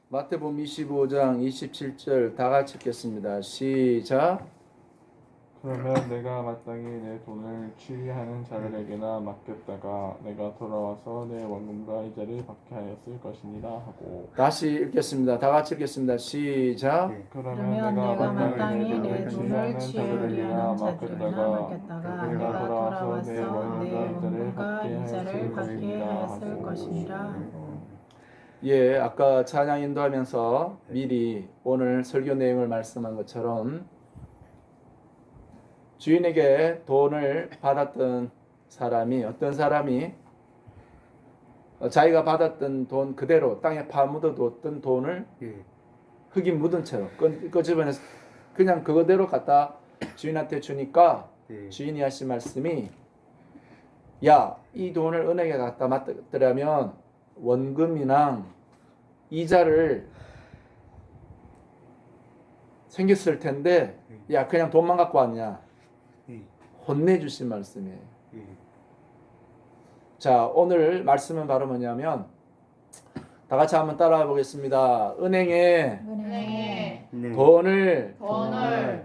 마태복음 25장 27절 다 같이 읽겠습니다. 시작. 그러면 내가 마땅히 내 돈을 취하는 자들에게나 맡겼다가 내가 돌아와서 내 원금과 이자를 받게 하였을 것이니라 하고. 다시 읽겠습니다. 다 같이 읽겠습니다. 시작. 그러면 내가 마땅히 내 돈을 취하는 취하려는 맡겼다가 내가 돌아와서 내 원금과 이자를 받게 하였을 것이니라. 예, 아까 찬양 인도하면서 미리 오늘 설교 내용을 말씀한 것처럼 주인에게 돈을 받았던 사람이 어떤 사람이 자기가 받았던 돈 그대로 땅에 파묻어두었던 돈을 흙이 묻은 채로 끄집어내서 그냥 그거대로 갖다 주인한테 주니까 주인이 하신 말씀이 야, 이 돈을 은행에 갖다 맡더라면 원금이랑 이자를 생겼을 텐데 야 그냥 돈만 갖고 왔냐 혼내주신 말씀이에요. 자, 오늘 말씀은 바로 뭐냐면 다 같이 한번 따라해 보겠습니다. 은행에 돈을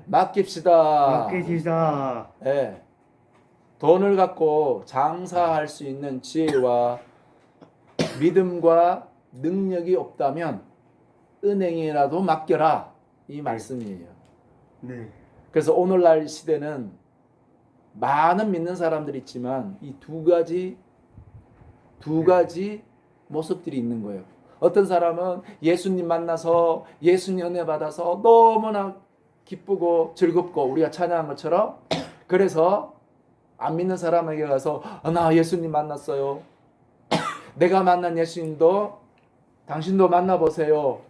맡깁시다. 예. 돈을 갖고 장사할 수 있는 지혜와 믿음과 능력이 없다면 은행이라도 맡겨라 이 말씀이에요. 그래서 오늘날 시대는 많은 믿는 사람들이 있지만 이 두 가지 모습들이 있는 거예요. 어떤 사람은 예수님 만나서 예수님 은혜 받아서 너무나 기쁘고 즐겁고 우리가 찬양한 것처럼 그래서 안 믿는 사람에게 가서 나 예수님 만났어요. 내가 만난 예수님도 당신도 만나보세요.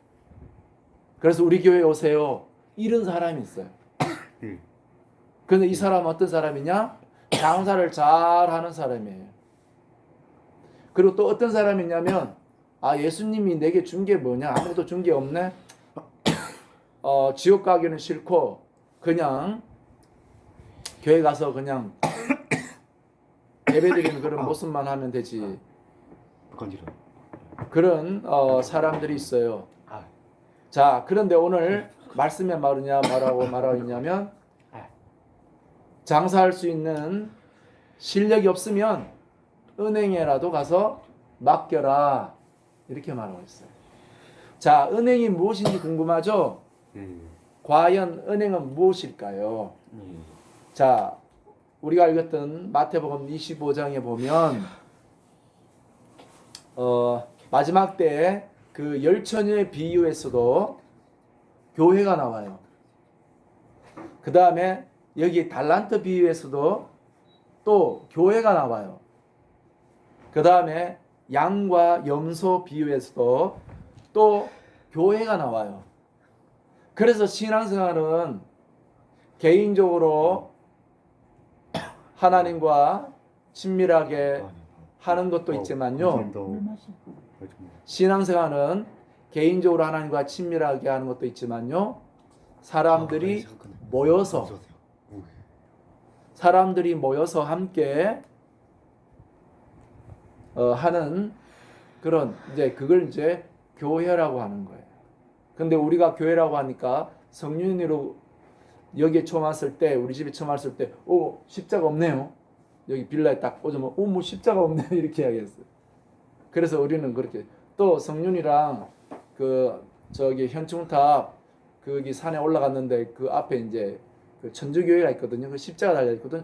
그래서 우리 교회에 오세요. 이런 사람이 있어요. 그런데 이 사람은 어떤 사람이냐? 장사를 잘하는 사람이에요. 그리고 또 어떤 사람이 있냐면 예수님이 내게 준 게 뭐냐? 아무것도 준 게 없네. 지옥 가기는 싫고 그냥 교회 가서 그냥 예배드리는 그런 모습만 하면 되지. 그런 사람들이 있어요. 자, 그런데 오늘 말씀에 뭐라고 있냐면 장사할 수 있는 실력이 없으면 은행에라도 가서 맡겨라 이렇게 말하고 있어요. 자, 은행이 무엇인지 궁금하죠? 과연 은행은 무엇일까요? 자, 우리가 읽었던 마태복음 25장에 보면 마지막 때에 그 열처녀의 비유에서도 교회가 나와요. 그 다음에 여기 달란트 비유에서도 또 교회가 나와요. 그 다음에 양과 염소 비유에서도 또 교회가 나와요. 그래서 신앙생활은 개인적으로 하나님과 친밀하게 하는 것도 있지만요. 신앙생활은 개인적으로 하나님과 친밀하게 하는 것도 있지만요. 사람들이 모여서 함께 하는 그런 그걸 교회라고 하는 거예요. 근데 우리가 교회라고 하니까 성륜이로 여기에 처음 왔을 때 우리 집에 처음 왔을 때 십자가 없네요. 여기 빌라에 딱 오자면 뭐 십자가 없네 이렇게 이야기했어요. 그래서 우리는 그렇게 또 성륜이랑 저기 현충탑 거기 산에 올라갔는데 그 앞에 그 천주교회가 있거든요. 그 십자가 달려 있거든요.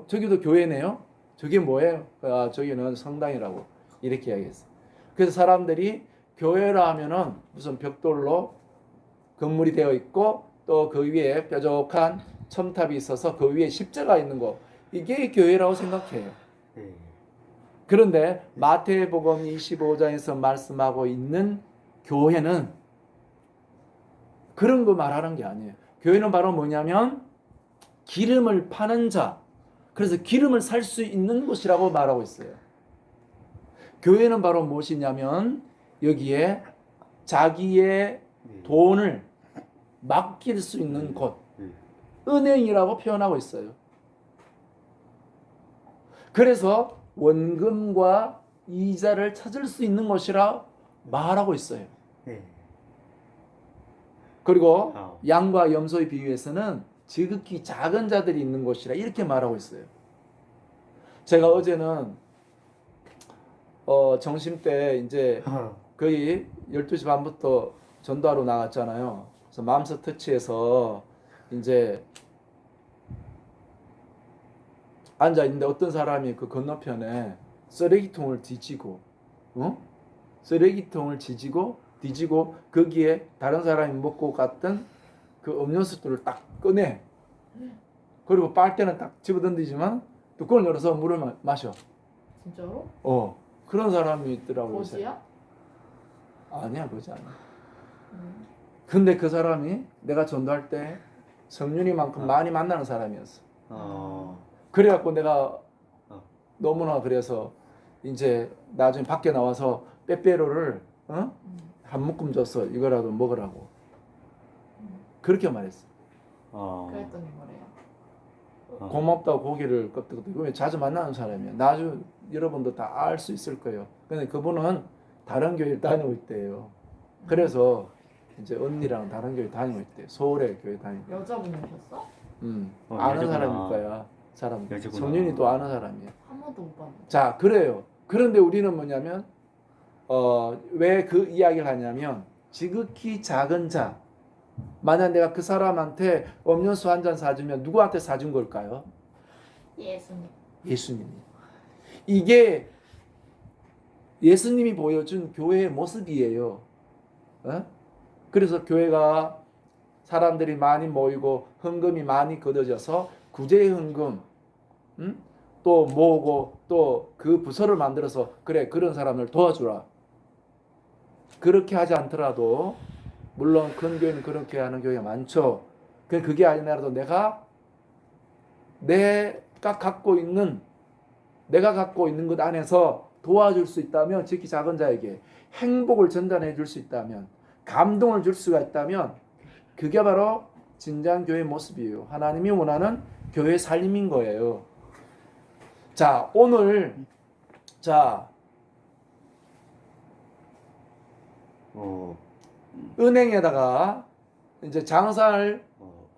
저기도 교회네요. 저게 뭐예요? 저기는 성당이라고 이렇게 이야기했어요. 그래서 사람들이 교회라 하면은 무슨 벽돌로 건물이 되어 있고 또 그 위에 뾰족한 첨탑이 있어서 그 위에 십자가 있는 거 이게 교회라고 생각해요. 그런데 마태복음 25장에서 말씀하고 있는 교회는 그런 거 말하는 게 아니에요. 교회는 바로 뭐냐면 기름을 파는 자, 그래서 기름을 살 수 있는 곳이라고 말하고 있어요. 교회는 바로 무엇이냐면 여기에 자기의 돈을 맡길 수 있는 곳, 은행이라고 표현하고 있어요. 그래서 원금과 이자를 찾을 수 있는 것이라 말하고 있어요. 예. 그리고 아. 양과 염소의 비유에서는 지극히 작은 자들이 있는 곳이라 이렇게 말하고 있어요. 제가 어제는 점심 때 이제 거의 12시 반부터 전도하러 나갔잖아요. 그래서 맘스 터치에서 이제 앉아 있는데 어떤 사람이 그 건너편에 쓰레기통을 뒤지고, 쓰레기통을 뒤지고 거기에 다른 사람이 먹고 갔던 그 음료수들을 딱 꺼내. 그리고 빨대는 딱 집어던지지만 뚜껑을 열어서 물을 마셔. 진짜로? 그런 사람이 있더라고요. 거지야? 아니야, 거지 아니야. 음. 근데 그 사람이 내가 전도할 때 성윤이만큼 많이 만나는 사람이었어. 그래갖고 내가 너무나 그래서 이제 나중에 밖에 나와서 빼빼로를 한 묶음 줬어. 이거라도 먹으라고. 그렇게 말했어. 그랬더니 뭐래요? 고맙다고 고개를 끄덕끄덕. 자주 만나는 사람이야. 나중에 여러분도 다 알 수 있을 거예요. 근데 그분은 다른 교회를 다니고 있대요. 그래서 이제 언니랑 다른 교회 다니고 있대요. 서울에 교회 다니고. 여자분이셨어? 아는 여자구나. 사람일 거야. 사람. 여자구나. 성윤이 또 아는 사람이야. 한 번도 못 봤는데. 자, 그래요. 그런데 우리는 뭐냐면 왜 그 이야기를 하냐면 지극히 작은 자. 만약 내가 그 사람한테 음료수 한 잔 사주면 누구한테 사준 걸까요? 예수님. 예수님이. 이게 예수님이 보여준 교회의 모습이에요. 그래서 교회가 사람들이 많이 모이고 헌금이 많이 거둬져서 구제 헌금 또 모으고 또 그 부서를 만들어서 그래 그런 사람을 도와주라. 그렇게 하지 않더라도 물론 큰 교회는 그렇게 하는 교회가 많죠. 그게 아니라도 내가 갖고 있는 것 안에서 도와줄 수 있다면, 특히 작은 자에게 행복을 전달해 줄 수 있다면, 감동을 줄 수가 있다면 그게 바로 진정 교회의 모습이에요. 하나님이 원하는 교회 살림인 거예요. 자, 오늘 은행에다가 이제 장사를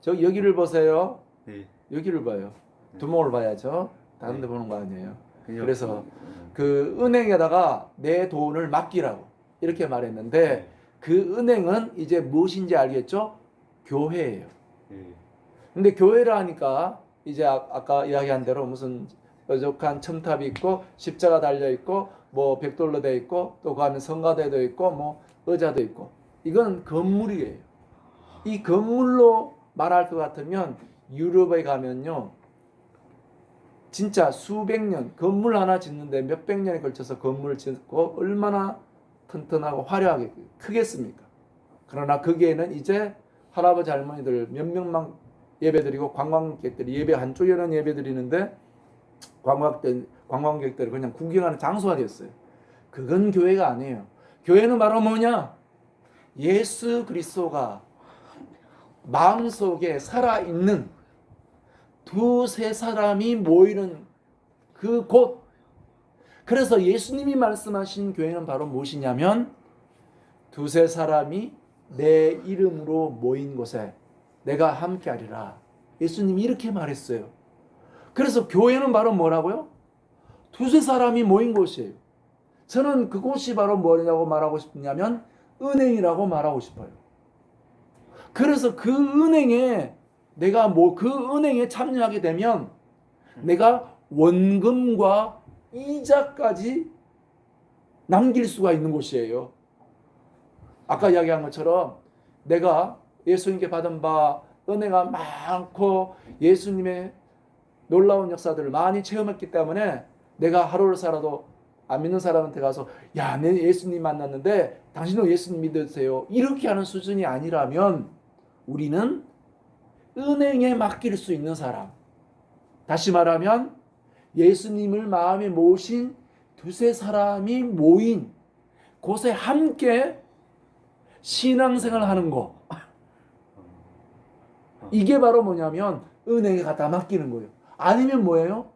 여기를 보세요. 네. 여기를 봐요. 두목을 봐야죠. 다른 데 보는 거 아니에요. 그냥 그래서 그 은행에다가 내 돈을 맡기라고 이렇게 말했는데 그 은행은 이제 무엇인지 알겠죠? 교회예요. 근데 교회라 하니까 이제 아까 이야기한 대로 무슨 뾰족한 첨탑이 있고 십자가 달려 있고 뭐 벽돌로 되어 있고 또 그 안에 성가대도 있고 뭐 의자도 있고 이건 건물이에요. 이 건물로 말할 것 같으면 유럽에 가면요 진짜 수백 년 건물 하나 짓는데 몇백 년에 걸쳐서 건물을 짓고 얼마나 튼튼하고 화려하게 크겠습니까? 그러나 거기에는 이제 할아버지 할머니들 몇 명만 예배드리고 관광객들이 예배 한쪽에는 예배드리는데 관광객들이 그냥 구경하는 장소가 됐어요. 그건 교회가 아니에요. 교회는 바로 뭐냐? 예수 그리스도가 마음속에 살아있는 두세 사람이 모이는 그 곳. 그래서 예수님이 말씀하신 교회는 바로 무엇이냐면 두세 사람이 내 이름으로 모인 곳에 내가 함께하리라. 예수님이 이렇게 말했어요. 그래서 교회는 바로 뭐라고요? 두세 사람이 모인 곳이에요. 저는 그곳이 바로 뭐냐고 말하고 싶냐면 은행이라고 말하고 싶어요. 그래서 그 은행에 내가 그 은행에 참여하게 되면 내가 원금과 이자까지 남길 수가 있는 곳이에요. 아까 이야기한 것처럼 내가 예수님께 받은 바 은혜가 많고 예수님의 놀라운 역사들을 많이 체험했기 때문에 내가 하루를 살아도 안 믿는 사람한테 가서 야, 내 예수님 만났는데 당신도 예수님 믿으세요. 이렇게 하는 수준이 아니라면 우리는 은행에 맡길 수 있는 사람. 다시 말하면 예수님을 마음에 모신 두세 사람이 모인 곳에 함께 신앙생활을 하는 거. 이게 바로 뭐냐면 은행에 갖다 맡기는 거예요. 아니면 뭐예요?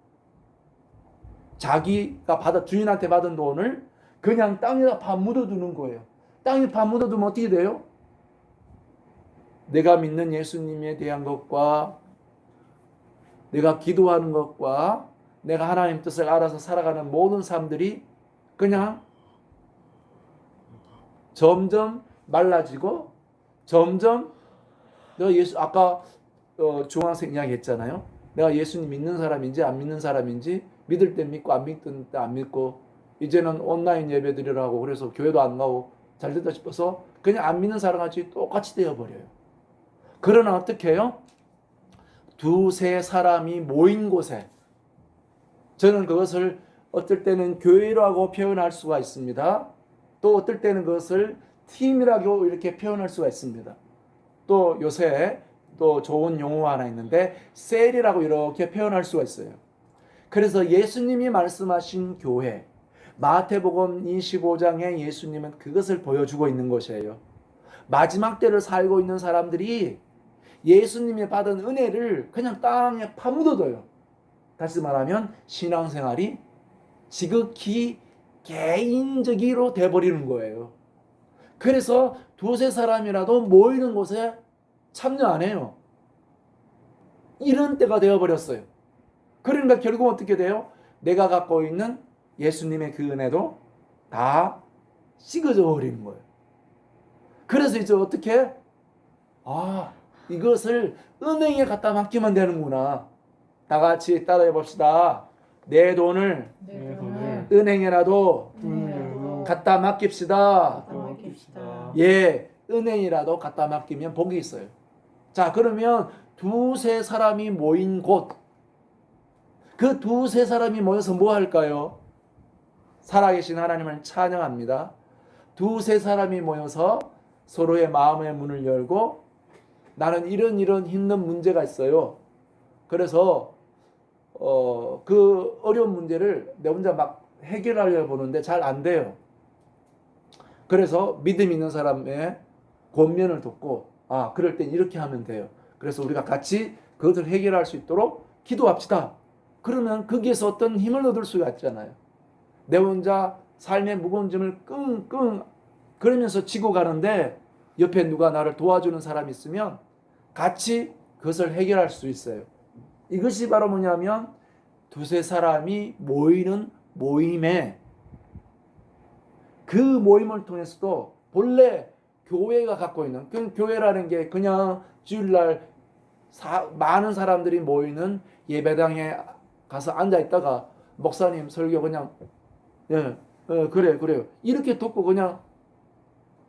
자기가 주인한테 받은 돈을 그냥 땅에다 파 묻어두는 거예요. 땅에 파묻어두면 어떻게 돼요? 내가 믿는 예수님에 대한 것과 내가 기도하는 것과 내가 하나님 뜻을 알아서 살아가는 모든 삶들이 그냥 점점 말라지고 점점 내가 아까 중앙생 이야기 했잖아요. 내가 예수님 믿는 사람인지 안 믿는 사람인지 믿을 때 믿고 안 믿을 때 안 믿고 이제는 온라인 예배 드리라고 그래서 교회도 안 가고 잘 됐다 싶어서 그냥 안 믿는 사람같이 똑같이 되어버려요. 그러나 어떻게 해요? 두세 사람이 모인 곳에 저는 그것을 어떨 때는 교회라고 표현할 수가 있습니다. 또 어떨 때는 그것을 팀이라고 이렇게 표현할 수가 있습니다. 또 요새 또 좋은 용어가 하나 있는데 셀이라고 이렇게 표현할 수가 있어요. 그래서 예수님이 말씀하신 교회 마태복음 25장에 예수님은 그것을 보여주고 있는 것이에요. 마지막 때를 살고 있는 사람들이 예수님이 받은 은혜를 그냥 땅에 파묻어둬요. 다시 말하면 신앙생활이 지극히 개인적으로 돼버리는 거예요. 그래서 두세 사람이라도 모이는 곳에 참여 안 해요. 이런 때가 되어버렸어요. 그러니까 결국 어떻게 돼요? 내가 갖고 있는 예수님의 그 은혜도 다 식어져 버리는 거예요. 그래서 이제 어떻게? 이것을 은행에 갖다 맡기면 되는구나. 다 같이 따라해 봅시다. 내 돈을 내 돈을 은행에라도 은행으로 갖다 맡깁시다. 맡깁시다. 예, 은행이라도 갖다 맡기면 복이 있어요. 자, 그러면 두세 사람이 모인 곳, 그 두세 사람이 모여서 뭐 할까요? 살아계신 하나님을 찬양합니다. 두세 사람이 모여서 서로의 마음의 문을 열고 나는 이런 힘든 문제가 있어요. 그래서 그 어려운 문제를 내 혼자 막 해결하려고 보는데 잘 안 돼요. 그래서 믿음 있는 사람의 권면을 듣고 그럴 땐 이렇게 하면 돼요. 그래서 우리가 같이 그것을 해결할 수 있도록 기도합시다. 그러면 거기에서 어떤 힘을 얻을 수가 있잖아요. 내 혼자 삶의 무거운 짐을 끙끙 그러면서 지고 가는데 옆에 누가 나를 도와주는 사람이 있으면 같이 그것을 해결할 수 있어요. 이것이 바로 뭐냐면 두세 사람이 모이는 모임에 그 모임을 통해서도 본래 교회가 갖고 있는 그 교회라는 게 그냥 주일날 많은 사람들이 모이는 예배당에 가서 앉아 있다가 목사님 설교 그냥 그래요 이렇게 듣고 그냥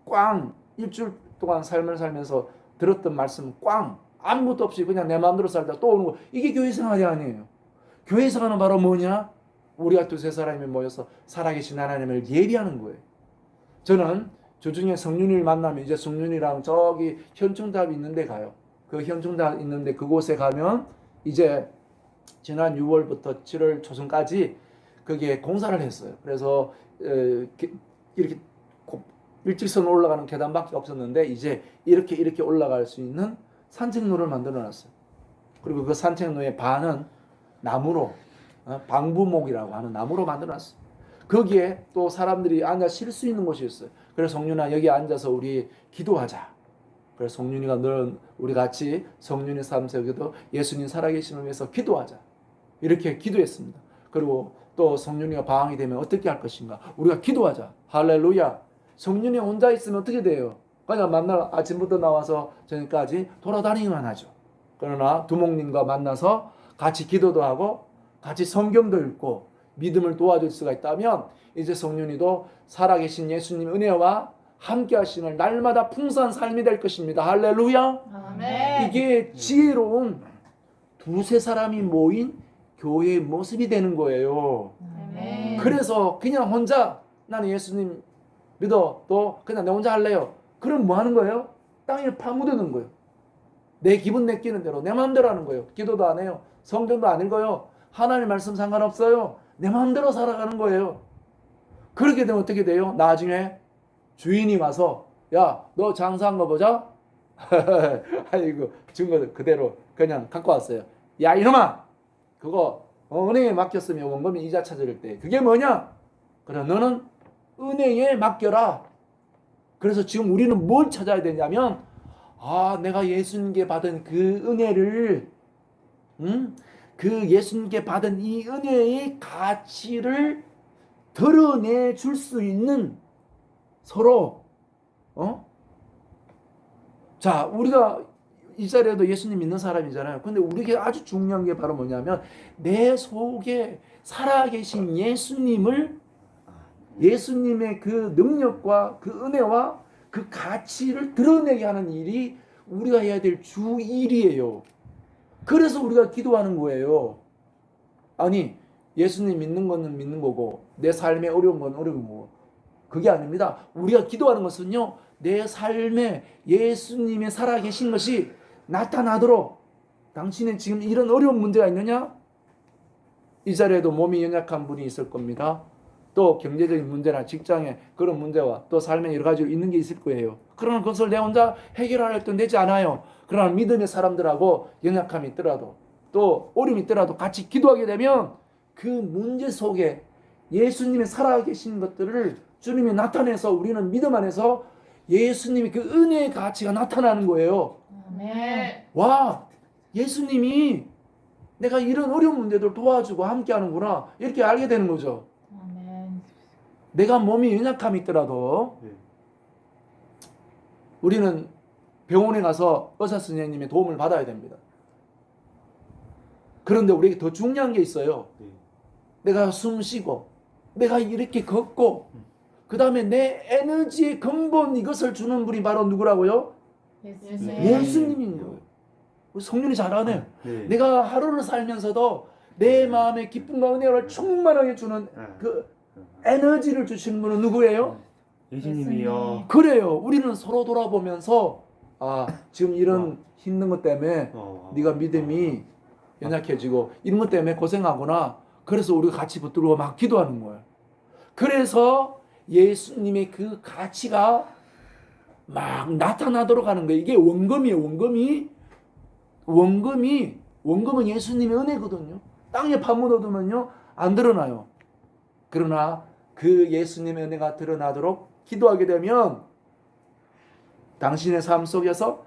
꽝 일주일 동안 삶을 살면서 들었던 말씀 꽝 아무것도 없이 그냥 내 마음대로 살다 또 오는 거 이게 교회 생활이 아니에요. 교회 생활은 바로 뭐냐? 우리가 두세 사람이 모여서 살아계신 하나님을 예비하는 거예요. 저는 주중에 성륜이를 만나면 이제 성륜이랑 저기 현충탑이 있는데 가요. 그 현충탑 있는데 그곳에 가면 이제 지난 6월부터 7월 초순까지 거기에 공사를 했어요. 그래서 이렇게 일직선으로 올라가는 계단밖에 없었는데 이제 이렇게 올라갈 수 있는 산책로를 만들어 놨어요. 그리고 그 산책로의 반은 나무로 방부목이라고 하는 나무로 만들어 놨어요. 거기에 또 사람들이 앉아 쉴 수 있는 곳이 있어요. 그래서 성윤아 여기 앉아서 우리 기도하자. 그래서 성윤이가 늘 우리 같이 성윤이 삶속에도 예수님 살아계심을 위해서 기도하자. 이렇게 기도했습니다. 그리고 또 성윤이가 방황이 되면 어떻게 할 것인가? 우리가 기도하자. 할렐루야. 성윤이 혼자 있으면 어떻게 돼요? 그냥 만날 아침부터 나와서 저녁까지 돌아다니기만 하죠. 그러나 두목님과 만나서 같이 기도도 하고 같이 성경도 읽고 믿음을 도와줄 수가 있다면 이제 성윤이도 살아계신 예수님 은혜와 함께 하심을 날마다 풍성한 삶이 될 것입니다. 할렐루야. 아멘. 이게 지혜로운 두세 사람이 모인 교회의 모습이 되는 거예요. 아멘. 그래서 그냥 혼자 나는 예수님 믿어 또 그냥 내 혼자 할래요. 그럼 뭐 하는 거예요? 땅에 파묻는 거예요. 내 기분 내끼는 대로 내 마음대로 하는 거예요. 기도도 안 해요. 성경도 안 읽어요. 하나님 말씀 상관없어요. 내 마음대로 살아가는 거예요. 그렇게 되면 어떻게 돼요? 나중에 주인이 와서 야, 너 장사한 거 보자. 아이고 증거 그대로 그냥 갖고 왔어요. 야 이놈아 그거 은행에 맡겼으면 원금이 이자 찾을 때 그게 뭐냐? 그래 너는 은행에 맡겨라. 그래서 지금 우리는 뭘 찾아야 되냐면 내가 예수님께 받은 그 은혜를 그 예수님께 받은 이 은혜의 가치를 드러내 줄 수 있는 서로 자, 우리가 이 자리에도 예수님 믿는 사람이잖아요. 근데 우리에게 아주 중요한 게 바로 뭐냐면 내 속에 살아계신 예수님의 그 능력과 그 은혜와 그 가치를 드러내게 하는 일이 우리가 해야 될 주 일이에요. 그래서 우리가 기도하는 거예요. 아니, 예수님 믿는 거는 믿는 거고 내 삶에 어려운 건 어려운 거고 그게 아닙니다. 우리가 기도하는 것은요, 내 삶에 예수님의 살아계신 것이 나타나도록. 당신은 지금 이런 어려운 문제가 있느냐? 이 자리에도 몸이 연약한 분이 있을 겁니다. 또 경제적인 문제나 직장에 그런 문제와 또 삶에 여러 가지로 있는 게 있을 거예요. 그러나 그것을 내 혼자 해결할 것도 되지 않아요. 그러나 믿음의 사람들하고 연약함이 있더라도 또 어려움이 있더라도 같이 기도하게 되면 그 문제 속에 예수님이 살아계신 것들을 주님이 나타내서 우리는 믿음 안에서 예수님이 그 은혜의 가치가 나타나는 거예요. 아멘. 와, 예수님이 내가 이런 어려운 문제들 도와주고 함께 하는구나 이렇게 알게 되는 거죠. 아멘. 내가 몸이 연약함이 있더라도 네. 우리는 병원에 가서 의사 선생님의 도움을 받아야 됩니다. 그런데 우리에게 더 중요한 게 있어요. 네. 내가 숨 쉬고 내가 이렇게 걷고 그 다음에 내 에너지의 근본 이것을 주는 분이 바로 누구라고요? 예수님. 예수님인 거예요. 성령이 잘하네. 네. 내가 하루를 살면서도 내 마음의 기쁨과 은혜를 충만하게 주는 그 에너지를 주시는 분은 누구예요? 예수님이요. 그래요. 우리는 서로 돌아보면서 지금 이런 힘든 것 때문에 네가 믿음이 연약해지고 이런 것 때문에 고생하구나. 그래서 우리가 같이 붙들고 막 기도하는 거예요. 그래서 예수님의 그 가치가 막 나타나도록 하는 거예요. 이게 원금이에요. 원금은 예수님의 은혜거든요. 땅에 파묻어두면요 안 드러나요. 그러나 그 예수님의 은혜가 드러나도록 기도하게 되면 당신의 삶 속에서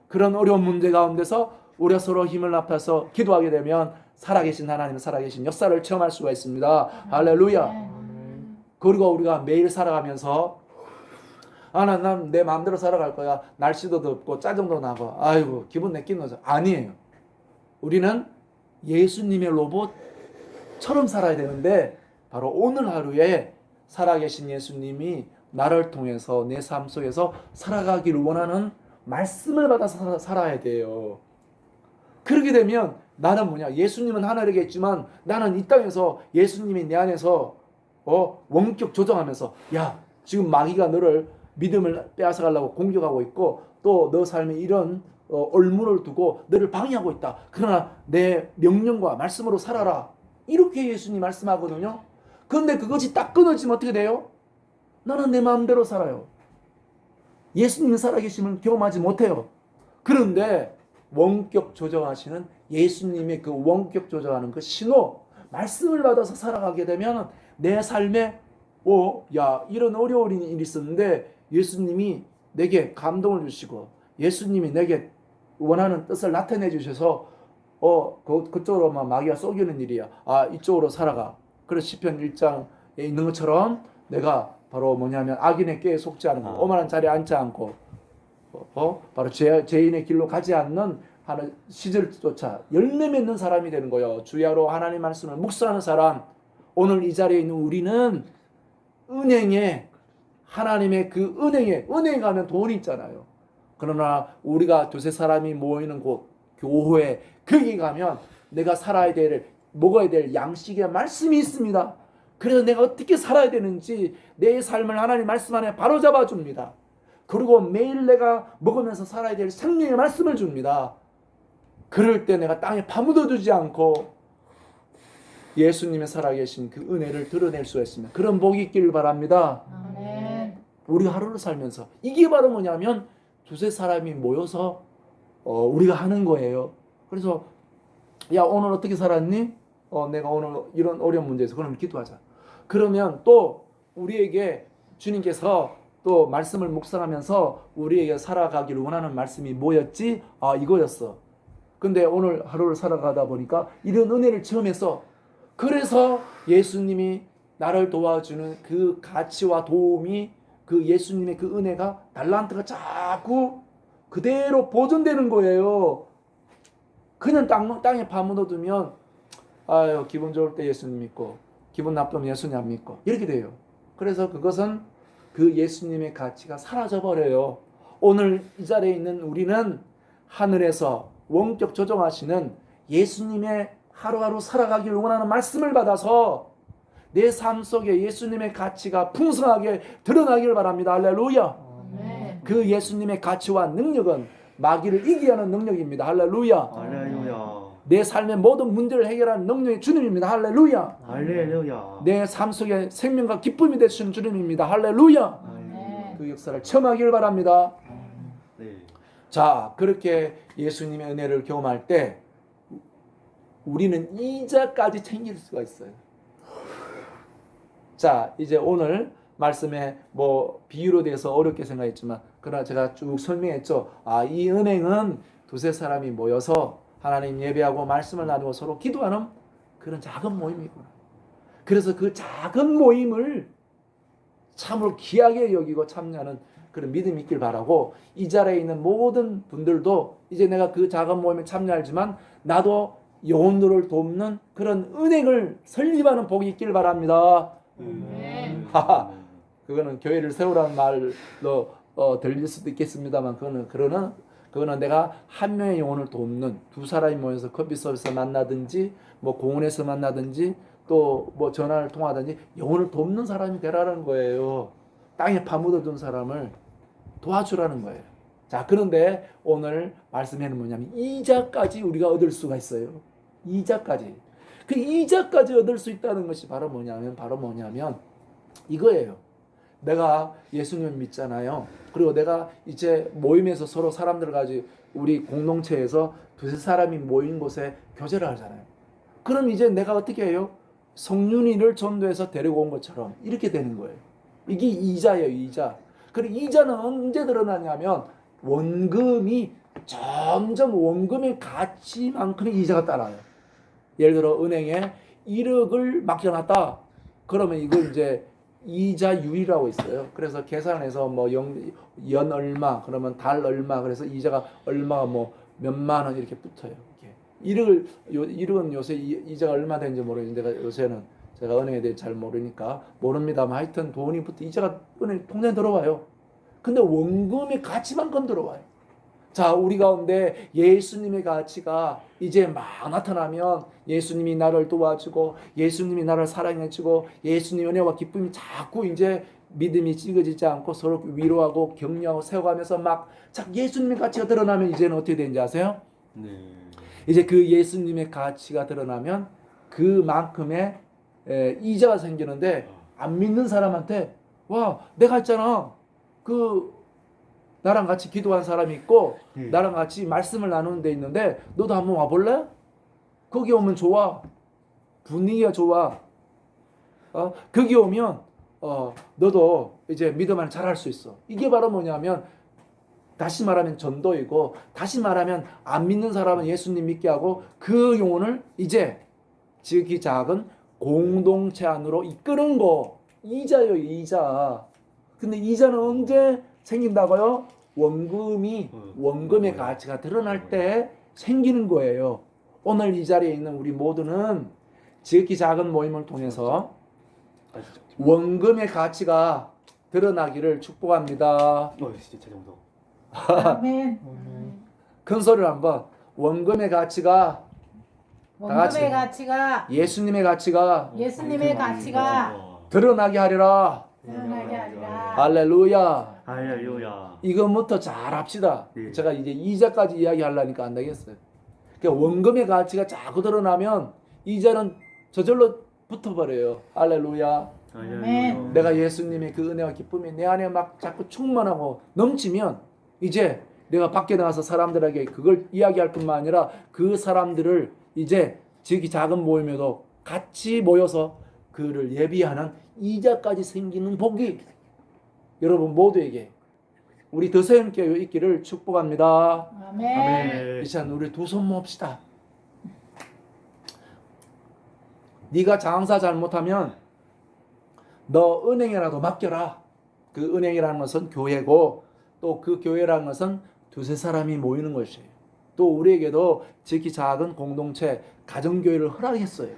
그런 어려운 문제 가운데서 우리가 서로 힘을 합해서 기도하게 되면 살아계신 하나님의 살아계신 역사를 체험할 수가 있습니다. 할렐루야. 그리고 우리가 매일 살아가면서 난 내 마음대로 살아갈 거야. 날씨도 덥고 짜증도 나고 아이고 기분 내끼는 거죠. 아니에요. 우리는 예수님의 로봇처럼 살아야 되는데 바로 오늘 하루에 살아계신 예수님이 나를 통해서 내 삶 속에서 살아가기를 원하는 말씀을 받아서 살아야 돼요. 그렇게 되면 나는 뭐냐? 예수님은 하늘에 계시지만 나는 이 땅에서 예수님이 내 안에서 원격 조정하면서 지금 마귀가 너를 믿음을 빼앗아가려고 공격하고 있고 또 너 삶에 이런 얼물을 두고 너를 방해하고 있다. 그러나 내 명령과 말씀으로 살아라. 이렇게 예수님이 말씀하거든요. 그런데 그것이 딱 끊어지면 어떻게 돼요? 나는 내 마음대로 살아요. 예수님이 살아계심을 경험하지 못해요. 그런데 원격 조정하시는 예수님의 그 원격 조정하는 그 신호, 말씀을 받아서 살아가게 되면 내 삶에 이런 어려운 일이 있었는데 예수님이 내게 감동을 주시고 예수님이 내게 원하는 뜻을 나타내 주셔서 그쪽으로만 마귀가 쏘기는 일이야. 이쪽으로 살아가. 그래서 시편 1장에 있는 것처럼 내가 바로 뭐냐면 악인의 꾀에 속지 않고 오만한 자리에 앉지 않고 바로 죄인의 길로 가지 않는 하는 시절조차 열매 맺는 사람이 되는 거예요. 주야로 하나님 말씀을 묵상하는 사람. 오늘 이 자리에 있는 우리는 은행에 하나님의 그 은행에 가면 돈이 있잖아요. 그러나 우리가 두세 사람이 모이는 곳 교회 거기 가면 내가 먹어야 될 양식의 말씀이 있습니다. 그래서 내가 어떻게 살아야 되는지 내 삶을 하나님 말씀 안에 바로잡아 줍니다. 그리고 매일 내가 먹으면서 살아야 될 생명의 말씀을 줍니다. 그럴 때 내가 땅에 파묻어두지 않고 예수님의 살아계신 그 은혜를 드러낼 수가 있습니다. 그런 복이 있기를 바랍니다. 아멘. 우리가 하루를 살면서 이게 바로 뭐냐면 두세 사람이 모여서 우리가 하는 거예요. 그래서 오늘 어떻게 살았니? 내가 오늘 이런 어려운 문제에서 그럼 기도하자. 그러면 또 우리에게 주님께서 또 말씀을 묵상하면서 우리에게 살아가기를 원하는 말씀이 뭐였지? 아, 이거였어. 근데 오늘 하루를 살아가다 보니까 이런 은혜를 처음 했어. 그래서 예수님이 나를 도와주는 그 가치와 도움이, 그 예수님의 그 은혜가, 달란트가 자꾸 그대로 보존되는 거예요. 그냥 땅에 파묻어두면 아유, 기분 좋을 때 예수님 믿고 기분 나쁘면 예수님 안 믿고 이렇게 돼요. 그래서 그것은 그 예수님의 가치가 사라져버려요. 오늘 이 자리에 있는 우리는 하늘에서 원격 조정하시는 예수님의 하루하루 살아가기를 원하는 말씀을 받아서 내 삶 속에 예수님의 가치가 풍성하게 드러나기를 바랍니다. 할렐루야. 아멘. 그 예수님의 가치와 능력은 마귀를 이기게 하는 능력입니다. 할렐루야. 할렐루야. 내 삶의 모든 문제를 해결하는 능력이 주님입니다. 할렐루야. 할렐루야. 내 삶 속에 생명과 기쁨이 되시는 주님입니다. 할렐루야. 아멘. 그 역사를 체험하기를 바랍니다. 네. 자, 그렇게 예수님의 은혜를 경험할 때 우리는 이자까지 챙길 수가 있어요. 자, 이제 오늘 말씀에 뭐 비유로 대해서 어렵게 생각했지만 그러나 제가 쭉 설명했죠. 아, 이 은행은 두세 사람이 모여서 하나님 예배하고 말씀을 나누고 서로 기도하는 그런 작은 모임이구나. 그래서 그 작은 모임을 참으로 귀하게 여기고 참여하는 그런 믿음이 있길 바라고, 이 자리에 있는 모든 분들도 이제 내가 그 작은 모임에 참여하지만 나도 영혼들을 돕는 그런 은행을 설립하는 복이 있길 바랍니다. 아멘. 하하. 그거는 교회를 세우라는 말로 들릴 수도 있겠습니다만 그거는 내가 한 명의 영혼을 돕는, 두 사람이 모여서 커피숍에서 만나든지 뭐 공원에서 만나든지 또 뭐 전화를 통하든지 영혼을 돕는 사람이 되라는 거예요. 땅에 파묻어둔 사람을 도와주라는 거예요. 자, 그런데 오늘 말씀에는 뭐냐면 이자까지 우리가 얻을 수가 있어요. 이자까지. 그 이자까지 얻을 수 있다는 것이 바로 뭐냐면 이거예요. 내가 예수님을 믿잖아요. 그리고 내가 이제 모임에서 서로 사람들 가지고 우리 공동체에서 두세 사람이 모인 곳에 교제를 하잖아요. 그럼 이제 내가 어떻게 해요? 성윤이를 전도해서 데리고 온 것처럼 이렇게 되는 거예요. 이게 이자예요, 이자. 그리고 이자는 언제 드러나냐면 원금이 점점 원금의 가치만큼의 이자가 따라요. 예를 들어 은행에 1억을 맡겨놨다. 그러면 이걸 이제 이자율이라고 있어요. 그래서 계산해서 뭐 연 얼마, 그러면 달 얼마, 그래서 이자가 얼마가 뭐 몇만 원 이렇게 붙어요. 이렇게 1억은 요새 이자가 얼마 되는지 모르겠는데 요새는 제가 은행에 대해 잘 모르니까 모릅니다만 하여튼 돈이 붙어 이자가 은행 통장에 들어와요. 근데 원금의 가치만큼 들어와요. 자, 우리 가운데 예수님의 가치가 이제 막 나타나면 예수님이 나를 도와주고 예수님이 나를 사랑해주고 예수님의 은혜와 기쁨이 자꾸 이제 믿음이 찌그지지 않고 서로 위로하고 격려하고 세워가면서 막 예수님의 가치가 드러나면 이제는 어떻게 되는지 아세요? 네. 이제 그 예수님의 가치가 드러나면 그만큼의 이자가 생기는데 안 믿는 사람한테 와, 내가 있잖아. 나랑 같이 기도한 사람이 있고 나랑 같이 말씀을 나누는 데 있는데 너도 한번 와볼래? 거기 오면 좋아. 분위기가 좋아. 거기 오면 너도 이제 믿음 안에 잘할 수 있어. 이게 바로 뭐냐면 다시 말하면 전도이고, 다시 말하면 안 믿는 사람은 예수님 믿게 하고 그 영혼을 이제 지극히 작은 공동체 안으로 이끄는 거. 이자요, 이자. 근데 이자는 언제 생긴다고요? 원금의 가치가 드러날 때 생기는 거예요. 오늘 이 자리에 있는 우리 모두는 지극히 작은 모임을 통해서 원금의 가치가 드러나기를 축복합니다. 진짜 무서워. 아멘. 큰 소리를 한번. 원금의 가치가 원금의 가치가 예수님의 가치가 예수님의 가치가 드러나게 하리라. 드러나게 하리라. 할렐루야. 할렐루야. 이것부터 잘 합시다. 네. 제가 이제 이자까지 이야기하려니까 안 되겠어요. 그러니까 원금의 가치가 자꾸 드러나면 이자는 저절로 붙어버려요. 할렐루야. 아멘. 내가 예수님의 그 은혜와 기쁨이 내 안에 막 자꾸 충만하고 넘치면 이제 내가 밖에 나가서 사람들에게 그걸 이야기할 뿐만 아니라 그 사람들을 이제 지극히 작은 모임에도 같이 모여서 그를 예비하는 이자까지 생기는 복이 여러분 모두에게 우리 더세임교회 있기를 축복합니다. 아멘. 아멘. 이 시간 우리 두 손 모읍시다. 네가 장사 잘못하면 너 은행이라도 맡겨라. 그 은행이라는 것은 교회고 또 그 교회라는 것은 두세 사람이 모이는 것이에요. 또 우리에게도 지극히 작은 공동체 가정교회를 허락했어요.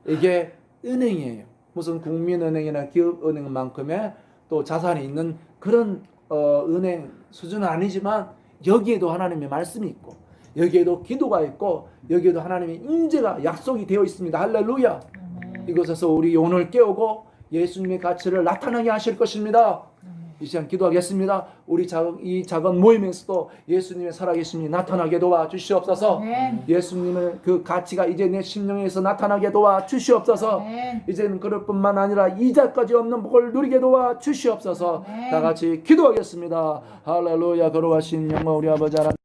이게 은행이에요. 무슨 국민은행이나 기업은행만큼의 또 자산이 있는 그런 은행 수준은 아니지만 여기에도 하나님의 말씀이 있고 여기에도 기도가 있고 여기에도 하나님의 임재가 약속이 되어 있습니다. 할렐루야. 이곳에서 우리 영혼을 깨우고 예수님의 가치를 나타나게 하실 것입니다. 이 시간 기도하겠습니다. 우리 이 작은 모임에서도 예수님의 살아계심이 나타나게 도와주시옵소서. 아멘. 예수님의 그 가치가 이제 내 심령에서 나타나게 도와주시옵소서. 아멘. 이제는 그럴 뿐만 아니라 이자까지 없는 복을 누리게 도와주시옵소서. 아멘. 다 같이 기도하겠습니다. 할렐루야. 거룩하신 영광 우리 아버지 하나님